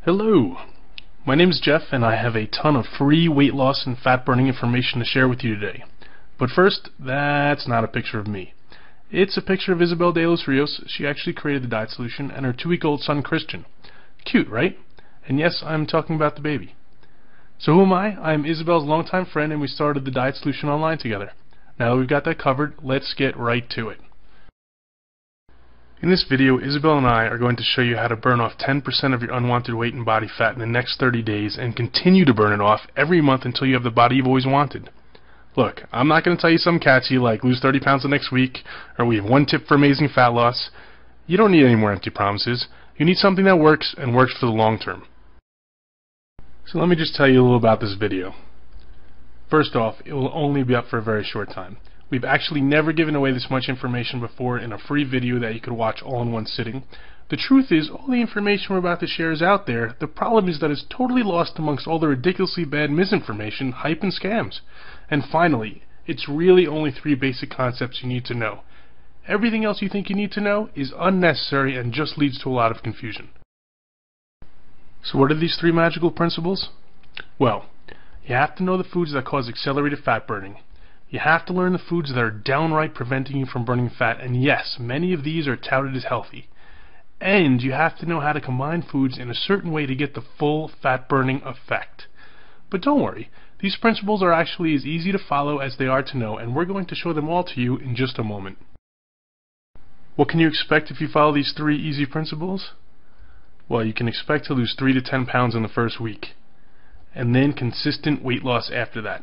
Hello, my name is Jeff and I have a ton of free weight loss and fat burning information to share with you today. But first, that's not a picture of me. It's a picture of Isabel de los Rios. She actually created the diet solution, and her 2-week-old son Christian. Cute, right? And yes, I'm talking about the baby. So who am I? I'm Isabel's longtime friend and we started the diet solution online together. Now that we've got that covered, let's get right to it. In this video, Isabel and I are going to show you how to burn off 10% of your unwanted weight and body fat in the next 30 days and continue to burn it off every month until you have the body you've always wanted. Look, I'm not going to tell you some catchy like lose 30 pounds the next week or we have one tip for amazing fat loss. You don't need any more empty promises. You need something that works and works for the long term. So let me just tell you a little about this video. First off, it will only be up for a very short time. We've actually never given away this much information before in a free video that you could watch all in one sitting. The truth is, all the information we're about to share is out there. The problem is that it's totally lost amongst all the ridiculously bad misinformation, hype, and scams. And finally, it's really only 3 basic concepts you need to know. Everything else you think you need to know is unnecessary and just leads to a lot of confusion. So what are these 3 magical principles? Well, you have to know the foods that cause accelerated fat burning. You have to learn the foods that are downright preventing you from burning fat, and yes, many of these are touted as healthy. And you have to know how to combine foods in a certain way to get the full fat burning effect. But don't worry, these principles are actually as easy to follow as they are to know, and we're going to show them all to you in just a moment. What can you expect if you follow these 3 easy principles? Well, you can expect to lose 3 to 10 pounds in the first week, and then consistent weight loss after that.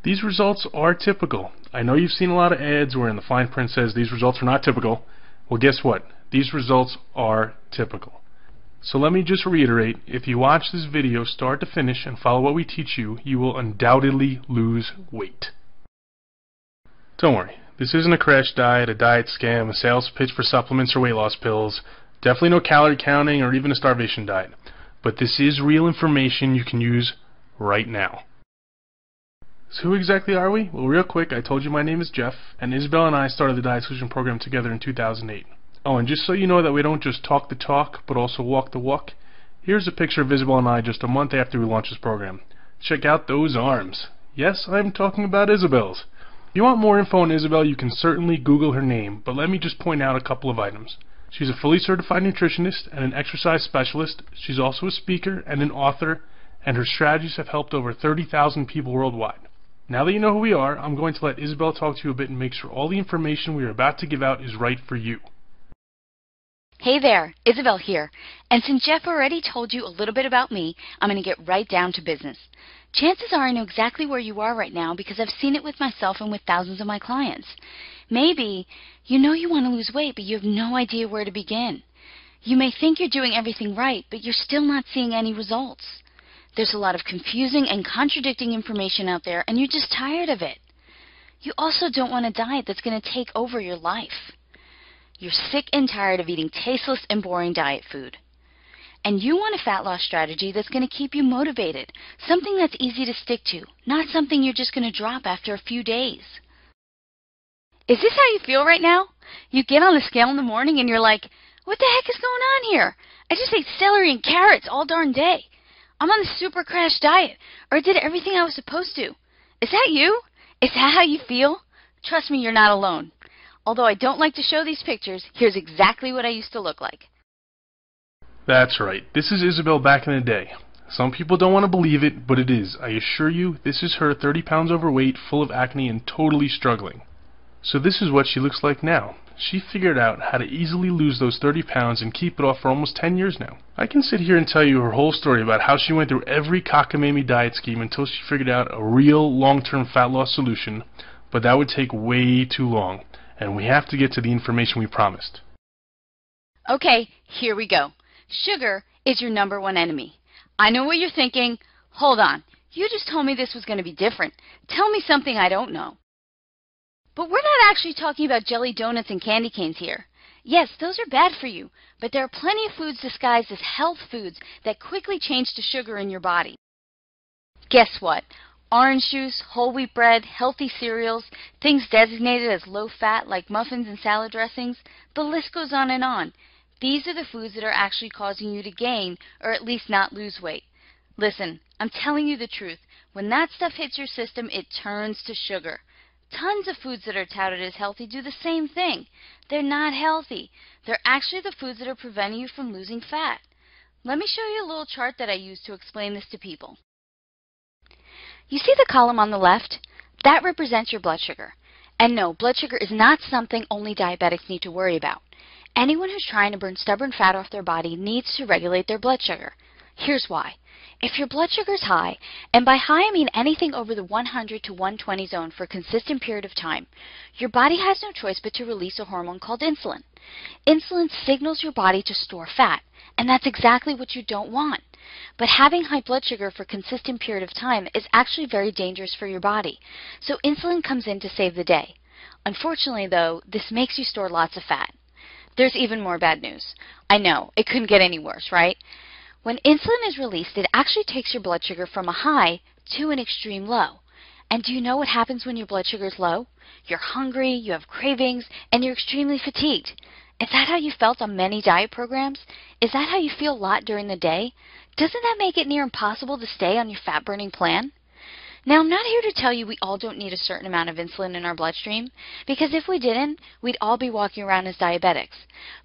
These results are typical. I know you've seen a lot of ads where in the fine print says these results are not typical. Well, guess what? These results are typical. So let me just reiterate, if you watch this video start to finish and follow what we teach you, you will undoubtedly lose weight. Don't worry, this isn't a crash diet, a diet scam, a sales pitch for supplements or weight loss pills, definitely no calorie counting or even a starvation diet. But this is real information you can use right now. So who exactly are we? Well, real quick, I told you my name is Jeff, and Isabel and I started the Diet Solution program together in 2008. Oh, and just so you know that we don't just talk the talk, but also walk the walk, here's a picture of Isabel and I just a month after we launched this program. Check out those arms. Yes, I'm talking about Isabel's. If you want more info on Isabel, you can certainly Google her name, but let me just point out a couple of items. She's a fully certified nutritionist and an exercise specialist. She's also a speaker and an author, and her strategies have helped over 30,000 people worldwide. Now that you know who we are, I'm going to let Isabel talk to you a bit and make sure all the information we are about to give out is right for you. Hey there, Isabel here. And since Jeff already told you a little bit about me, I'm going to get right down to business. Chances are I know exactly where you are right now because I've seen it with myself and with thousands of my clients. Maybe you know you want to lose weight, but you have no idea where to begin. You may think you're doing everything right, but you're still not seeing any results. There's a lot of confusing and contradicting information out there, and you're just tired of it. You also don't want a diet that's going to take over your life. You're sick and tired of eating tasteless and boring diet food. And you want a fat loss strategy that's going to keep you motivated, something that's easy to stick to, not something you're just going to drop after a few days. Is this how you feel right now? You get on the scale in the morning and you're like, what the heck is going on here? I just ate celery and carrots all darn day. I'm on the super crash diet, or I did everything I was supposed to. Is that you? Is that how you feel? Trust me, you're not alone. Although I don't like to show these pictures, here's exactly what I used to look like. That's right. This is Isabel back in the day. Some people don't want to believe it, but it is. I assure you, this is her 30 pounds overweight, full of acne, and totally struggling. So this is what she looks like now. She figured out how to easily lose those 30 pounds and keep it off for almost 10 years now. I can sit here and tell you her whole story about how she went through every cockamamie diet scheme until she figured out a real long-term fat loss solution, but that would take way too long, and we have to get to the information we promised. Okay, here we go. Sugar is your #1 enemy. I know what you're thinking. Hold on. You just told me this was going to be different. Tell me something I don't know. But we're not actually talking about jelly donuts and candy canes here. Yes, those are bad for you, but there are plenty of foods disguised as health foods that quickly change to sugar in your body. Guess what? Orange juice, whole wheat bread, healthy cereals, things designated as low fat like muffins and salad dressings, the list goes on and on. These are the foods that are actually causing you to gain, or at least not lose weight. Listen, I'm telling you the truth. When that stuff hits your system, it turns to sugar. Tons of foods that are touted as healthy do the same thing. They're not healthy. They're actually the foods that are preventing you from losing fat. Let me show you a little chart that I use to explain this to people. You see the column on the left? That represents your blood sugar. And no, blood sugar is not something only diabetics need to worry about. Anyone who's trying to burn stubborn fat off their body needs to regulate their blood sugar. Here's why. If your blood sugar is high, and by high I mean anything over the 100 to 120 zone for a consistent period of time, your body has no choice but to release a hormone called insulin. Insulin signals your body to store fat, and that's exactly what you don't want. But having high blood sugar for a consistent period of time is actually very dangerous for your body, so insulin comes in to save the day. Unfortunately, though, this makes you store lots of fat. There's even more bad news. I know, it couldn't get any worse, right? When insulin is released, it actually takes your blood sugar from a high to an extreme low. And do you know what happens when your blood sugar is low? You're hungry, you have cravings, and you're extremely fatigued. Is that how you felt on many diet programs? Is that how you feel a lot during the day? Doesn't that make it near impossible to stay on your fat-burning plan? Now, I'm not here to tell you we all don't need a certain amount of insulin in our bloodstream, because if we didn't, we'd all be walking around as diabetics.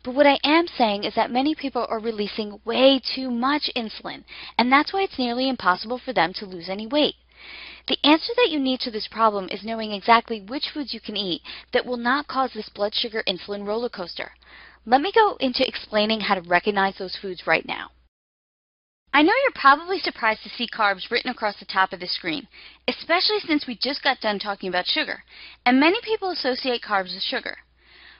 But what I am saying is that many people are releasing way too much insulin, and that's why it's nearly impossible for them to lose any weight. The answer that you need to this problem is knowing exactly which foods you can eat that will not cause this blood sugar insulin roller coaster. Let me go into explaining how to recognize those foods right now. I know you're probably surprised to see carbs written across the top of the screen, especially since we just got done talking about sugar, and many people associate carbs with sugar.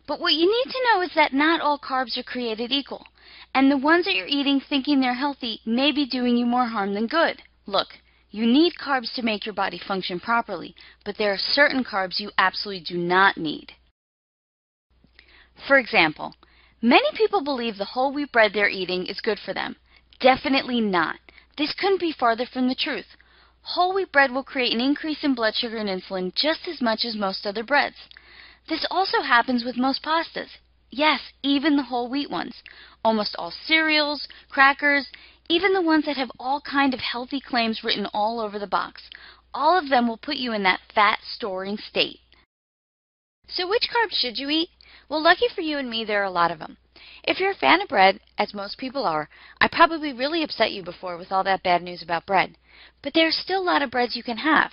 But what you need to know is that not all carbs are created equal, and the ones that you're eating thinking they're healthy may be doing you more harm than good. Look, you need carbs to make your body function properly, but there are certain carbs you absolutely do not need. For example, many people believe the whole wheat bread they're eating is good for them. Definitely not. This couldn't be farther from the truth. Whole wheat bread will create an increase in blood sugar and insulin just as much as most other breads. This also happens with most pastas. Yes, even the whole wheat ones. Almost all cereals, crackers, even the ones that have all kind of healthy claims written all over the box. All of them will put you in that fat-storing state. So which carbs should you eat? Well, lucky for you and me, there are a lot of them. If you're a fan of bread, as most people are, I probably really upset you before with all that bad news about bread. But there are still a lot of breads you can have.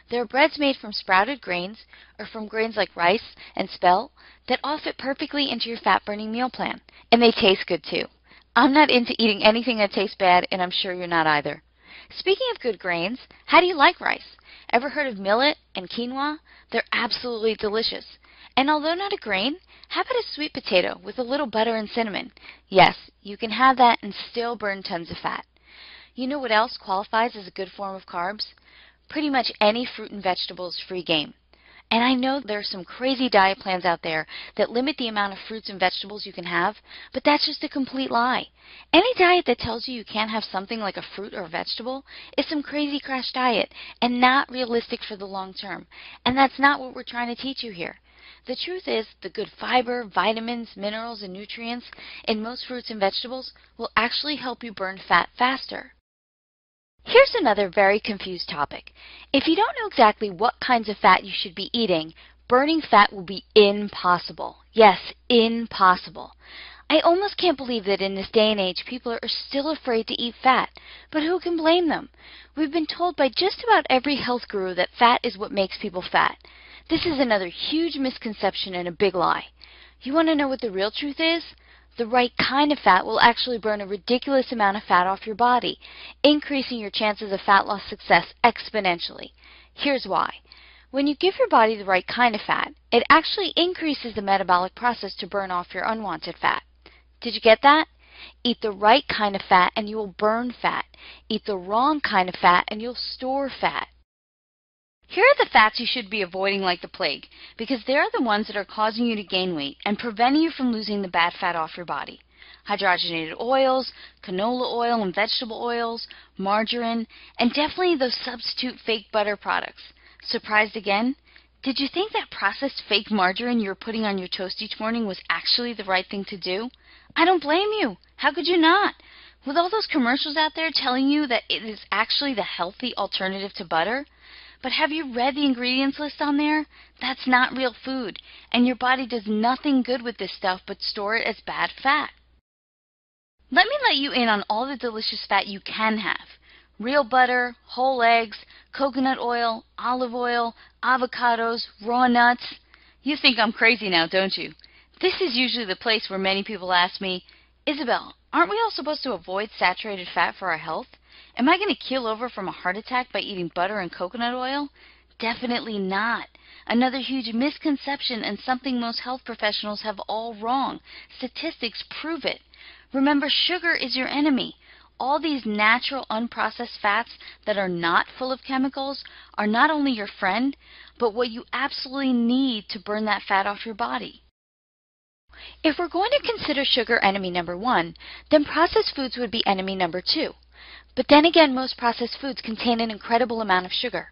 There are breads made from sprouted grains, or from grains like rice and spelt, that all fit perfectly into your fat-burning meal plan. And they taste good, too. I'm not into eating anything that tastes bad, and I'm sure you're not either. Speaking of good grains, how do you like rice? Ever heard of millet and quinoa? They're absolutely delicious. And although not a grain, how about a sweet potato with a little butter and cinnamon? Yes, you can have that and still burn tons of fat. You know what else qualifies as a good form of carbs? Pretty much any fruit and vegetable is free game. And I know there are some crazy diet plans out there that limit the amount of fruits and vegetables you can have, but that's just a complete lie. Any diet that tells you you can't have something like a fruit or a vegetable is some crazy crash diet and not realistic for the long term. And that's not what we're trying to teach you here. The truth is, the good fiber, vitamins, minerals, and nutrients in most fruits and vegetables will actually help you burn fat faster. Here's another very confused topic. If you don't know exactly what kinds of fat you should be eating, burning fat will be impossible. Yes, impossible. I almost can't believe that in this day and age people are still afraid to eat fat. But who can blame them? We've been told by just about every health guru that fat is what makes people fat. This is another huge misconception and a big lie. You want to know what the real truth is? The right kind of fat will actually burn a ridiculous amount of fat off your body, increasing your chances of fat loss success exponentially. Here's why. When you give your body the right kind of fat, it actually increases the metabolic process to burn off your unwanted fat. Did you get that? Eat the right kind of fat and you will burn fat. Eat the wrong kind of fat and you'll store fat. Here are the fats you should be avoiding like the plague, because they're the ones that are causing you to gain weight and preventing you from losing the bad fat off your body. Hydrogenated oils, canola oil and vegetable oils, margarine, and definitely those substitute fake butter products. Surprised again? Did you think that processed fake margarine you were putting on your toast each morning was actually the right thing to do? I don't blame you. How could you not? With all those commercials out there telling you that it is actually the healthy alternative to butter. But have you read the ingredients list on there? That's not real food, and your body does nothing good with this stuff but store it as bad fat. Let me let you in on all the delicious fat you can have. Real butter, whole eggs, coconut oil, olive oil, avocados, raw nuts. You think I'm crazy now, don't you? This is usually the place where many people ask me, Isabel, aren't we all supposed to avoid saturated fat for our health? Am I going to keel over from a heart attack by eating butter and coconut oil? Definitely not. Another huge misconception and something most health professionals have all wrong. Statistics prove it. Remember, sugar is your enemy. All these natural unprocessed fats that are not full of chemicals are not only your friend, but what you absolutely need to burn that fat off your body. If we're going to consider sugar enemy number 1, then processed foods would be enemy number 2. But then again, most processed foods contain an incredible amount of sugar.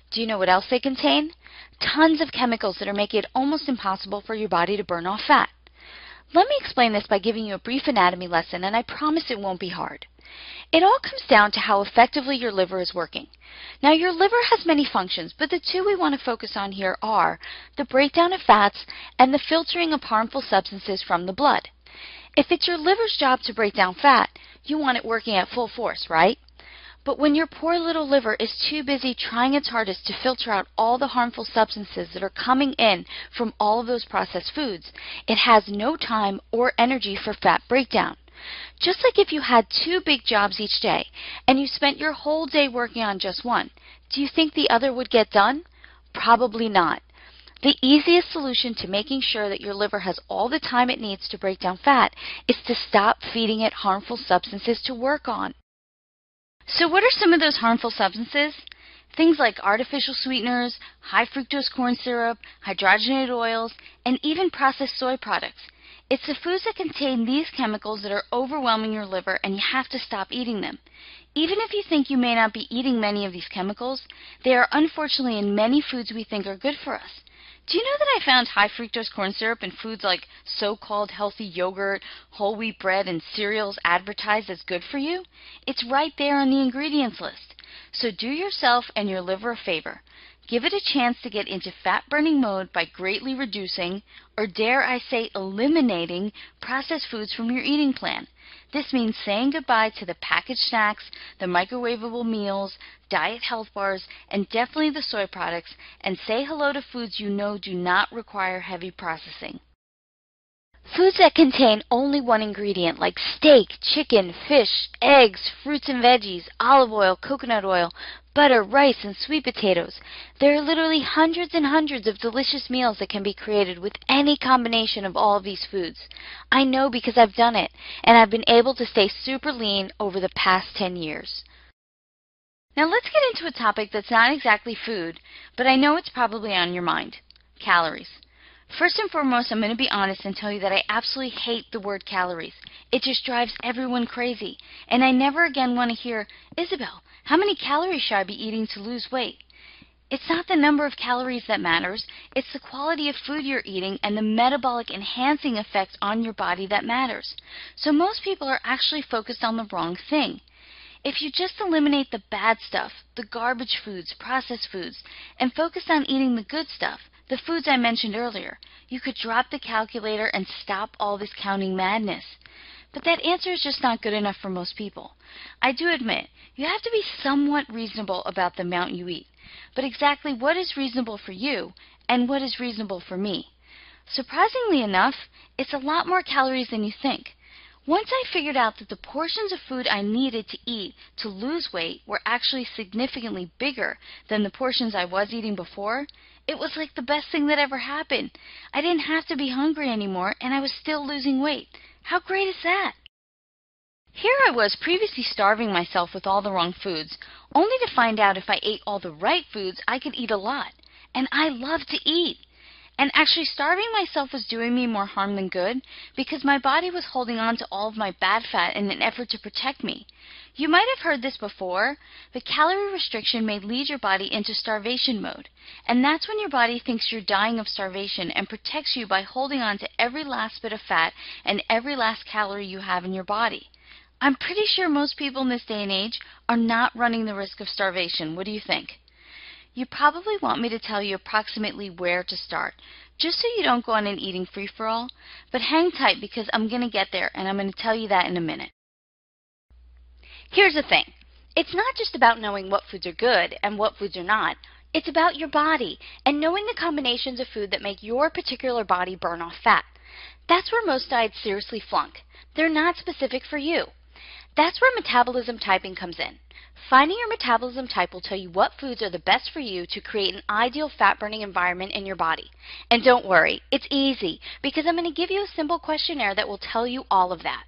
Do you know what else they contain? Tons of chemicals that are making it almost impossible for your body to burn off fat. Let me explain this by giving you a brief anatomy lesson, and I promise it won't be hard. It all comes down to how effectively your liver is working. Now, your liver has many functions, but the two we want to focus on here are the breakdown of fats and the filtering of harmful substances from the blood. If it's your liver's job to break down fat, you want it working at full force, right? But when your poor little liver is too busy trying its hardest to filter out all the harmful substances that are coming in from all of those processed foods, it has no time or energy for fat breakdown. Just like if you had 2 big jobs each day and you spent your whole day working on just one, do you think the other would get done? Probably not. The easiest solution to making sure that your liver has all the time it needs to break down fat is to stop feeding it harmful substances to work on. So what are some of those harmful substances? Things like artificial sweeteners, high fructose corn syrup, hydrogenated oils, and even processed soy products. It's the foods that contain these chemicals that are overwhelming your liver, and you have to stop eating them. Even if you think you may not be eating many of these chemicals, they are unfortunately in many foods we think are good for us. Do you know that I found high fructose corn syrup in foods like so-called healthy yogurt, whole wheat bread, and cereals advertised as good for you? It's right there on the ingredients list. So do yourself and your liver a favor. Give it a chance to get into fat-burning mode by greatly reducing, or dare I say eliminating, processed foods from your eating plan. This means saying goodbye to the packaged snacks, the microwavable meals, diet health bars, and definitely the soy products, and say hello to foods you know do not require heavy processing. Foods that contain only one ingredient, like steak, chicken, fish, eggs, fruits and veggies, olive oil, coconut oil, butter, rice, and sweet potatoes. There are literally hundreds and hundreds of delicious meals that can be created with any combination of all of these foods. I know because I've done it, and I've been able to stay super lean over the past 10 years. Now let's get into a topic that's not exactly food, but I know it's probably on your mind: calories. First and foremost, I'm going to be honest and tell you that I absolutely hate the word calories. It just drives everyone crazy. And I never again want to hear, Isabel, how many calories should I be eating to lose weight? It's not the number of calories that matters. It's the quality of food you're eating and the metabolic enhancing effect on your body that matters. So most people are actually focused on the wrong thing. If you just eliminate the bad stuff, the garbage foods, processed foods, and focus on eating the good stuff, the foods I mentioned earlier, you could drop the calculator and stop all this counting madness. But that answer is just not good enough for most people. I do admit, you have to be somewhat reasonable about the amount you eat. But exactly what is reasonable for you and what is reasonable for me? Surprisingly enough, it's a lot more calories than you think. Once I figured out that the portions of food I needed to eat to lose weight were actually significantly bigger than the portions I was eating before, it was like the best thing that ever happened. I didn't have to be hungry anymore, and I was still losing weight. How great is that? Here I was previously starving myself with all the wrong foods, only to find out if I ate all the right foods, I could eat a lot. And I love to eat. And actually starving myself was doing me more harm than good because my body was holding on to all of my bad fat in an effort to protect me. You might have heard this before, but calorie restriction may lead your body into starvation mode. And that's when your body thinks you're dying of starvation and protects you by holding on to every last bit of fat and every last calorie you have in your body. I'm pretty sure most people in this day and age are not running the risk of starvation. What do you think? You probably want me to tell you approximately where to start, just so you don't go on an eating free-for-all, but hang tight because I'm going to get there and I'm going to tell you that in a minute. Here's the thing. It's not just about knowing what foods are good and what foods are not. It's about your body and knowing the combinations of food that make your particular body burn off fat. That's where most diets seriously flunk. They're not specific for you. That's where metabolism typing comes in. Finding your metabolism type will tell you what foods are the best for you to create an ideal fat-burning environment in your body. And don't worry, it's easy because I'm going to give you a simple questionnaire that will tell you all of that.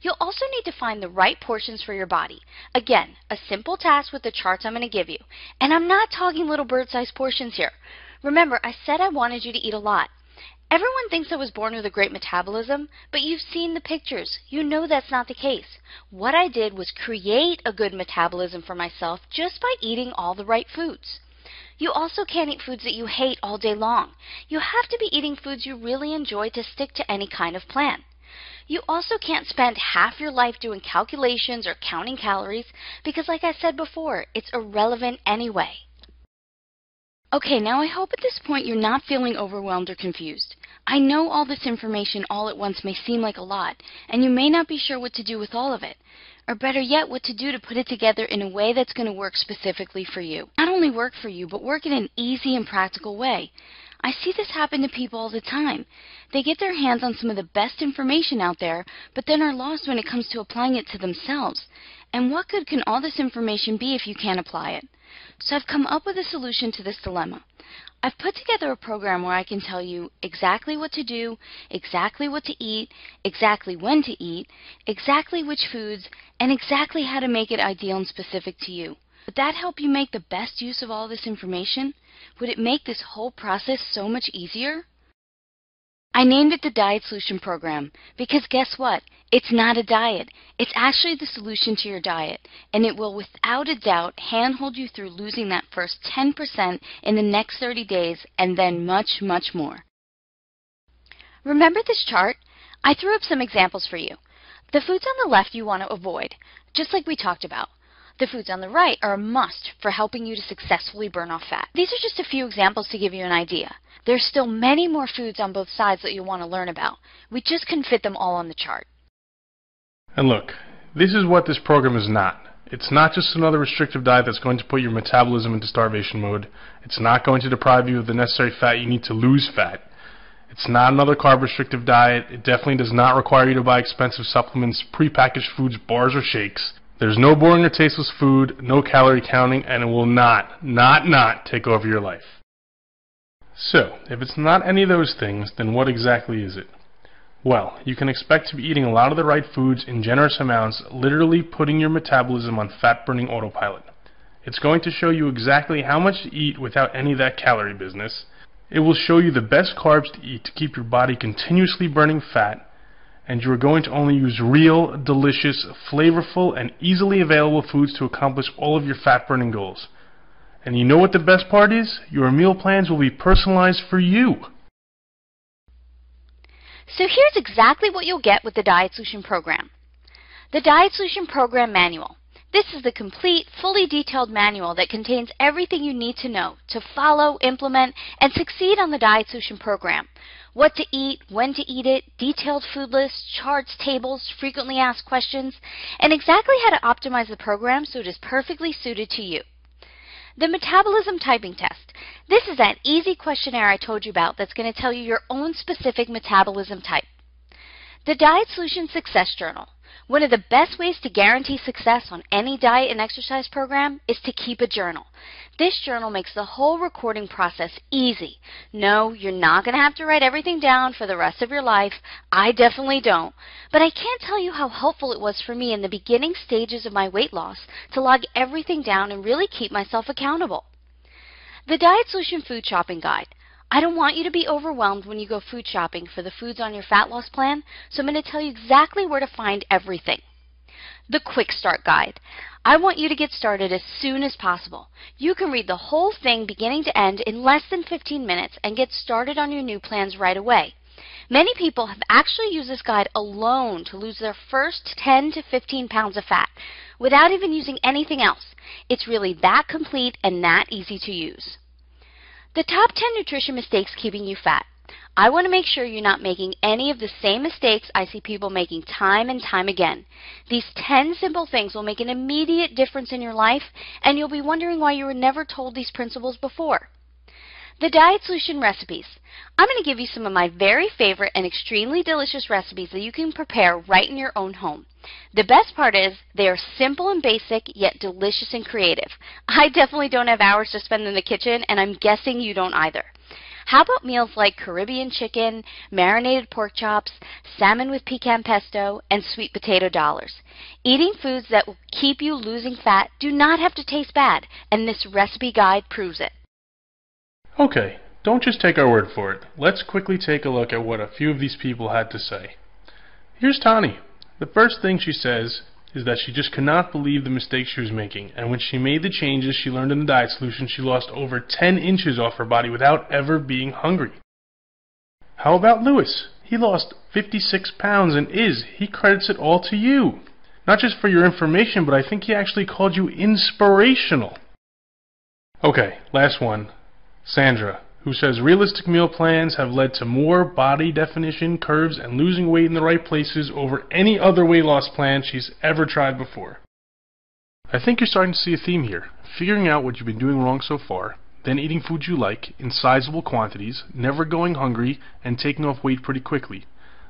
You'll also need to find the right portions for your body. Again, a simple task with the charts I'm going to give you. And I'm not talking little bird-sized portions here. Remember, I said I wanted you to eat a lot. Everyone thinks I was born with a great metabolism, but you've seen the pictures. You know that's not the case. What I did was create a good metabolism for myself just by eating all the right foods. You also can't eat foods that you hate all day long. You have to be eating foods you really enjoy to stick to any kind of plan. You also can't spend half your life doing calculations or counting calories because, like I said before, it's irrelevant anyway. Okay, now I hope at this point you're not feeling overwhelmed or confused. I know all this information all at once may seem like a lot, and you may not be sure what to do with all of it. Or better yet, what to do to put it together in a way that's going to work specifically for you. Not only work for you, but work in an easy and practical way. I see this happen to people all the time. They get their hands on some of the best information out there, but then are lost when it comes to applying it to themselves. And what good can all this information be if you can't apply it? So I've come up with a solution to this dilemma. I've put together a program where I can tell you exactly what to do, exactly what to eat, exactly when to eat, exactly which foods, and exactly how to make it ideal and specific to you. Would that help you make the best use of all this information? Would it make this whole process so much easier? I named it the Diet Solution Program because guess what? It's not a diet. It's actually the solution to your diet, and it will without a doubt handhold you through losing that first 10% in the next 30 days and then much, much more. Remember this chart? I threw up some examples for you. The foods on the left you want to avoid, just like we talked about. The foods on the right are a must for helping you to successfully burn off fat. These are just a few examples to give you an idea. There's still many more foods on both sides that you'll want to learn about. We just couldn't fit them all on the chart. And look, this is what this program is not. It's not just another restrictive diet that's going to put your metabolism into starvation mode. It's not going to deprive you of the necessary fat you need to lose fat. It's not another carb restrictive diet. It definitely does not require you to buy expensive supplements, prepackaged foods, bars, or shakes. There's no boring or tasteless food, no calorie counting, and it will not take over your life. So, if it's not any of those things, then what exactly is it? Well, you can expect to be eating a lot of the right foods in generous amounts, literally putting your metabolism on fat-burning autopilot. It's going to show you exactly how much to eat without any of that calorie business. It will show you the best carbs to eat to keep your body continuously burning fat, and you are going to only use real, delicious, flavorful, and easily available foods to accomplish all of your fat-burning goals. And you know what the best part is? Your meal plans will be personalized for you. So here's exactly what you'll get with the Diet Solution Program. The Diet Solution Program Manual. This is the complete, fully detailed manual that contains everything you need to know to follow, implement, and succeed on the Diet Solution Program. What to eat, when to eat it, detailed food lists, charts, tables, frequently asked questions, and exactly how to optimize the program so it is perfectly suited to you. The Metabolism Typing Test. This is that easy questionnaire I told you about that's going to tell you your own specific metabolism type. The Diet Solution Success Journal. One of the best ways to guarantee success on any diet and exercise program is to keep a journal. This journal makes the whole recording process easy. No, you're not going to have to write everything down for the rest of your life. I definitely don't. But I can't tell you how helpful it was for me in the beginning stages of my weight loss to log everything down and really keep myself accountable. The Diet Solution Food Shopping Guide. I don't want you to be overwhelmed when you go food shopping for the foods on your fat loss plan, so I'm going to tell you exactly where to find everything. The Quick Start Guide. I want you to get started as soon as possible. You can read the whole thing beginning to end in less than 15 minutes and get started on your new plans right away. Many people have actually used this guide alone to lose their first 10 to 15 pounds of fat without even using anything else. It's really that complete and that easy to use. The top 10 nutrition mistakes keeping you fat. I want to make sure you're not making any of the same mistakes I see people making time and time again. These 10 simple things will make an immediate difference in your life, and you'll be wondering why you were never told these principles before. The Diet Solution recipes. I'm going to give you some of my very favorite and extremely delicious recipes that you can prepare right in your own home. The best part is they are simple and basic, yet delicious and creative. I definitely don't have hours to spend in the kitchen, and I'm guessing you don't either. How about meals like Caribbean chicken, marinated pork chops, salmon with pecan pesto, and sweet potato dollars? Eating foods that will keep you losing fat do not have to taste bad, and this recipe guide proves it. Okay, don't just take our word for it. Let's quickly take a look at what a few of these people had to say. Here's Tani. The first thing she says is that she just could not believe the mistakes she was making, and when she made the changes she learned in the Diet Solution, she lost over 10 inches off her body without ever being hungry. How about Lewis? He lost 56 pounds and he credits it all to you. Not just for your information, but I think he actually called you inspirational. Okay, last one. Sandra, who says realistic meal plans have led to more body definition, curves, and losing weight in the right places over any other weight loss plan she's ever tried before. I think you're starting to see a theme here, figuring out what you've been doing wrong so far, then eating foods you like in sizable quantities, never going hungry, and taking off weight pretty quickly.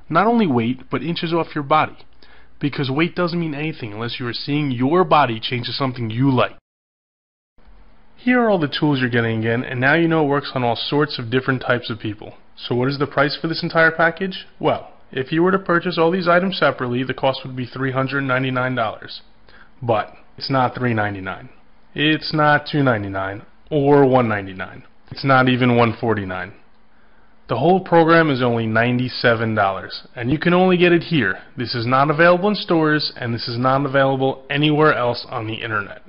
Not only weight, but inches off your body. Because weight doesn't mean anything unless you are seeing your body change to something you like. Here are all the tools you're getting again, and now you know it works on all sorts of different types of people. So what is the price for this entire package? Well, if you were to purchase all these items separately, the cost would be $399. But it's not $399. It's not $299 or $199. It's not even $149. The whole program is only $97, and you can only get it here. This is not available in stores, and this is not available anywhere else on the internet.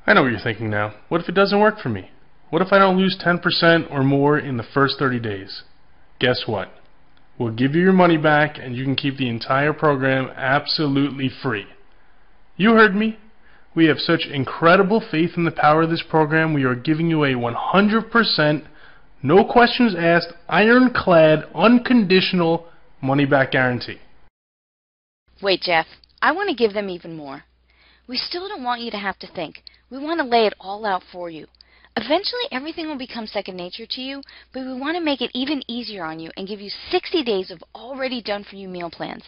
I know what you're thinking now. What if it doesn't work for me? What if I don't lose 10% or more in the first 30 days? Guess what? We'll give you your money back and you can keep the entire program absolutely free. You heard me. We have such incredible faith in the power of this program, we are giving you a 100%, no questions asked, ironclad, unconditional money-back guarantee. Wait, Jeff, I want to give them even more. We still don't want you to have to think. We want to lay it all out for you. Eventually, everything will become second nature to you, but we want to make it even easier on you and give you 60 days of already done-for-you meal plans.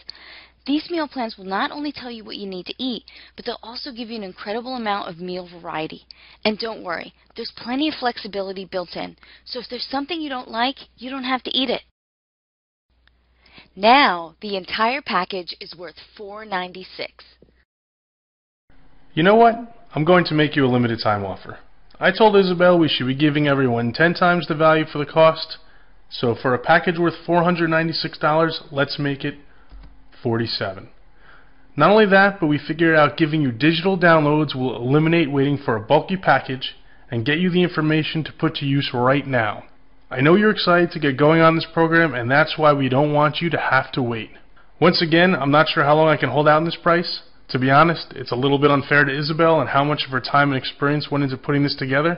These meal plans will not only tell you what you need to eat, but they'll also give you an incredible amount of meal variety. And don't worry, there's plenty of flexibility built in, so if there's something you don't like, you don't have to eat it. Now, the entire package is worth $496. You know what? I'm going to make you a limited time offer. I told Isabel we should be giving everyone 10 times the value for the cost, so for a package worth $496, let's make it $47. Not only that, but we figured out giving you digital downloads will eliminate waiting for a bulky package and get you the information to put to use right now. I know you're excited to get going on this program, and that's why we don't want you to have to wait. Once again, I'm not sure how long I can hold out on this price. To be honest, it's a little bit unfair to Isabel and how much of her time and experience went into putting this together.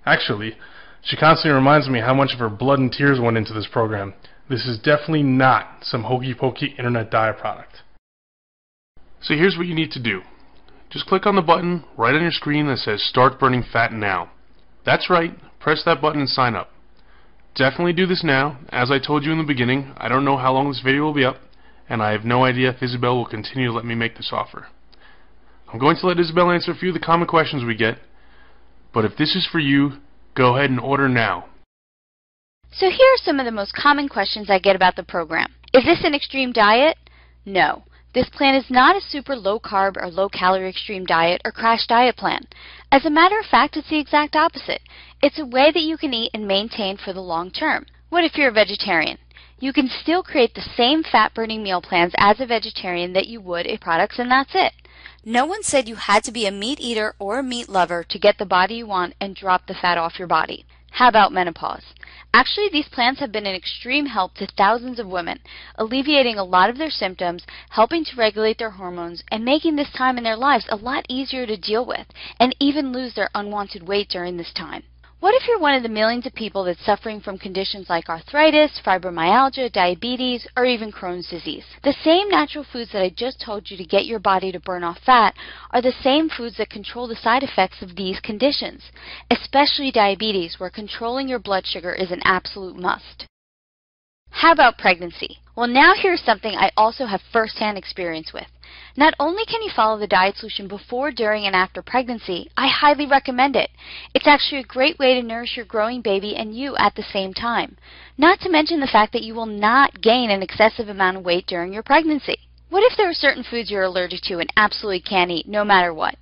Actually, she constantly reminds me how much of her blood and tears went into this program. This is definitely not some hokey-pokey internet diet product. So here's what you need to do. Just click on the button right on your screen that says Start Burning Fat Now. That's right, press that button and sign up. Definitely do this now. As I told you in the beginning, I don't know how long this video will be up, and I have no idea if Isabel will continue to let me make this offer. I'm going to let Isabel answer a few of the common questions we get, but if this is for you, go ahead and order now. So here are some of the most common questions I get about the program. Is this an extreme diet? No. This plan is not a super low-carb or low-calorie extreme diet or crash diet plan. As a matter of fact, it's the exact opposite. It's a way that you can eat and maintain for the long term. What if you're a vegetarian? You can still create the same fat-burning meal plans as a vegetarian that you would a products, and that's it. No one said you had to be a meat eater or a meat lover to get the body you want and drop the fat off your body. How about menopause? Actually, these plans have been an extreme help to thousands of women, alleviating a lot of their symptoms, helping to regulate their hormones, and making this time in their lives a lot easier to deal with, and even lose their unwanted weight during this time. What if you're one of the millions of people that's suffering from conditions like arthritis, fibromyalgia, diabetes, or even Crohn's disease? The same natural foods that I just told you to get your body to burn off fat are the same foods that control the side effects of these conditions, especially diabetes, where controlling your blood sugar is an absolute must. How about pregnancy? Well, now here's something I also have first-hand experience with. Not only can you follow the diet solution before, during, and after pregnancy, I highly recommend it. It's actually a great way to nourish your growing baby and you at the same time. Not to mention the fact that you will not gain an excessive amount of weight during your pregnancy. What if there are certain foods you're allergic to and absolutely can't eat no matter what?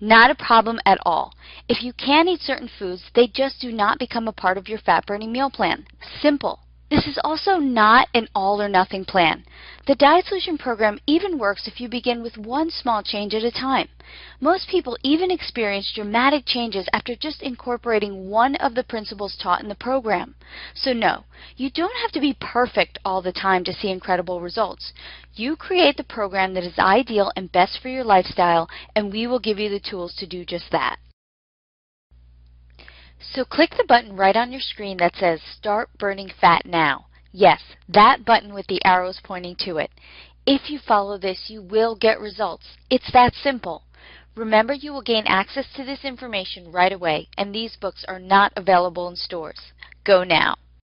Not a problem at all. If you can eat certain foods, they just do not become a part of your fat-burning meal plan. Simple. This is also not an all-or-nothing plan. The Diet Solution program even works if you begin with one small change at a time. Most people even experience dramatic changes after just incorporating one of the principles taught in the program. So no, you don't have to be perfect all the time to see incredible results. You create the program that is ideal and best for your lifestyle, and we will give you the tools to do just that. So click the button right on your screen that says Start Burning Fat Now. Yes, that button with the arrows pointing to it. If you follow this, you will get results. It's that simple. Remember, you will gain access to this information right away, and these books are not available in stores. Go now.